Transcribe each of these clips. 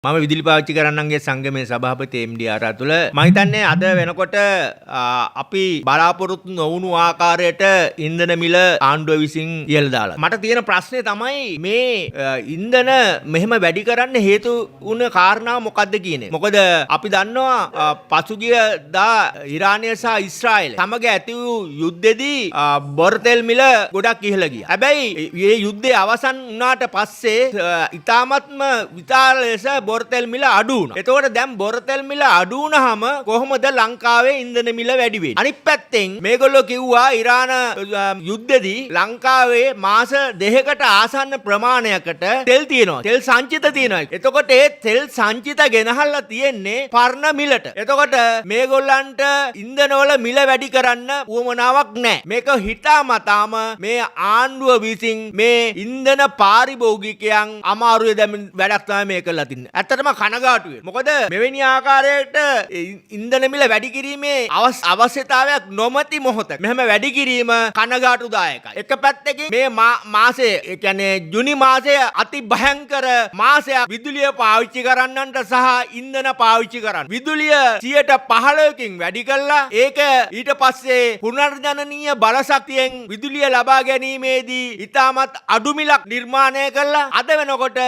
මම විදුලි පාවිච්චි කරන්නන්ගේ සංගමයේ සභාපති MD ආරාතුල මම හිතන්නේ අද වෙනකොට අපි බලාපොරොත්තු නොවුණු ආකාරයට ඉන්ධන මිල ආණ්ඩුව විසින් ඉහළ දාලා. මට තියෙන ප්‍රශ්නේ තමයි මේ ඉන්ධන මෙහෙම වැඩි කරන්න හේතු වුණ කාරණා මොකක්ද කියන්නේ. මොකද අපි දන්නවා පසුගිය දා ඉරානය සහ ඊශ්‍රායල සමග ඇති වූ යුද්ධෙදී බොර තෙල් මිල ගොඩක් ඉහළ ගියා. හැබැයි මේ යුද්ධය අවසන් වුණාට පස්සේ ඉතාමත්ම විශාල ලෙස බොරතෙල් මිල අඩු වුණා. එතකොට දැන් බොරතෙල් මිල අඩු වුණාම කොහොමද ලංකාවේ ඉන්ධන මිල වැඩි වෙන්නේ? අනිත් පැත්තෙන් මේගොල්ලෝ කිව්වා ඉරාන යුද්ධෙදී ලංකාවේ මාස 2කට ආසන්න ප්‍රමාණයකට තෙල් තියෙනවා. තෙල් සංචිත තියෙනවා. එතකොට ඒ තෙල් සංචිත ගෙනහල්ලා තියෙන්නේ පරණ මිලට. එතකොට මේගොල්ලන්ට ඉන්ධනවල මිල වැඩි කරන්න උවමනාවක් නැහැ. මේක හිතාමතාම මේ ආණ්ඩුව විසින් මේ ඉන්ධන පාරිභෝගිකයන් අමාරුවේ දැන් වැඩක් තමයි මේ කරලා තින්නේ. ඇත්තටම කනගාටු වෙනවා. මොකද මෙවැනි ආකාරයට ඉන්ධන මිල වැඩි කිරීමේ අවශ්‍යතාවයක් නොමැති මොහොතක මෙහෙම වැඩි කිරීම කනගාටුදායකයි. එක පැත්තකින් මේ මාසයේ ඒ කියන්නේ ජුනි මාසයේ අති භයංකර මාසයක් විදුලිය පාවිච්චි කරන්නන්ට සහ ඉන්ධන පාවිච්චි කරන්න. විදුලිය 15%කින් වැඩි කළා. ඒක ඊට පස්සේ පුනර්ජනනීය බලශක්තියෙන් විදුලිය ලබා ගැනීමේදී ඉතාමත් අඩු මිලක් නිර්මාණය කළා. අද වෙනකොට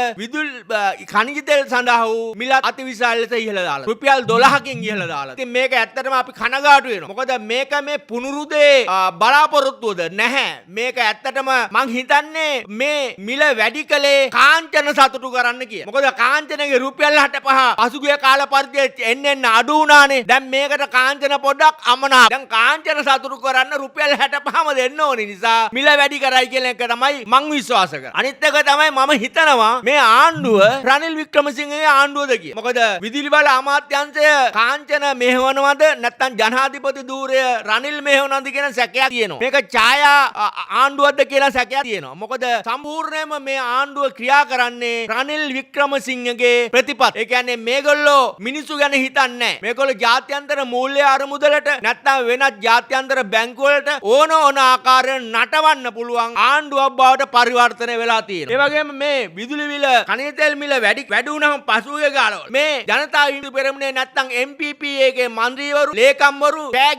khනිජ තෙල් සඳහා වූ මිලත් අතිවිශාල ලෙස ඉහළ දාලා. රුපියල් 12කින් ඉහළ දාලා. ඉතින් මේක ඇත්තටම අපි කනගාටු වෙනවා. මොකද මේක මේ පුනරුදේ බලාපොරොත්තුවද නැහැ. මේක ඇත්තටම මං හිතන්නේ මේ මිල වැඩි කලේ කාංචන සතුටු කරන්න කිය. මොකද කාංචනගේ රුපියල් 65 පසුගිය කාල පරිද්දේ එන්න අඩු වුණානේ. දැන් මේකට කාංචන පොඩ්ඩක් අමනාප. දැන් කාංචන සතුටු කරන්න රුපියල් 65ම දෙන්න ඕනේ නිසා මිල වැඩි කරයි කියන එක තමයි මං විශ්වාස කරන්නේ. අනිත් එක තමයි මම හිතනවා මේ ආණ්ඩුව රනිල් වික්‍රමසිංහගේ ආණ්ඩුවද කිය. මොකද විදුලි බල අමාත්‍යාංශය කාංචන මෙහෙවනවද නැත්නම් ජනාධිපති ධූරය රනිල් මෙහෙවනවද කියන සැකයක් තියෙනවා. මේක ඡායා ආණ්ඩුවක්ද කියලා සැකයක් තියෙනවා. මොකද සම්පූර්ණයෙන්ම මේ ආණ්ඩුව ක්‍රියා කරන්නේ රනිල් වික්‍රමසිංහගේ ප්‍රතිපත්ති. ඒ කියන්නේ මේගොල්ලෝ මිනිස්සු ගැන හිතන්නේ නැහැ. මේගොල්ලෝ ජාත්‍යන්තර මූල්‍ය අරමුදලට නැත්නම් වෙනත් ජාත්‍යන්තර බැංකු වලට ඕන ආකාරයෙන් නටවන්න පුළුවන් ආණ්ඩුවක් බවට පරිවර්තනය වෙලා තියෙනවා. ඒ වගේම මේ විදුලි මිල khනිජ තෙල් මිල වැඩි වුණාම පසුගිය කාලවල මේ ජනතා විමුක්ති පෙරමුණේ නැත්නම් MPP එකේ මන්ත්‍රීවරු ලේකම්වරු කෑ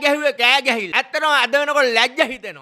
ගැහිලා ඇත්තටම අද වෙනකොට ලැජ්ජ හිතෙනවා.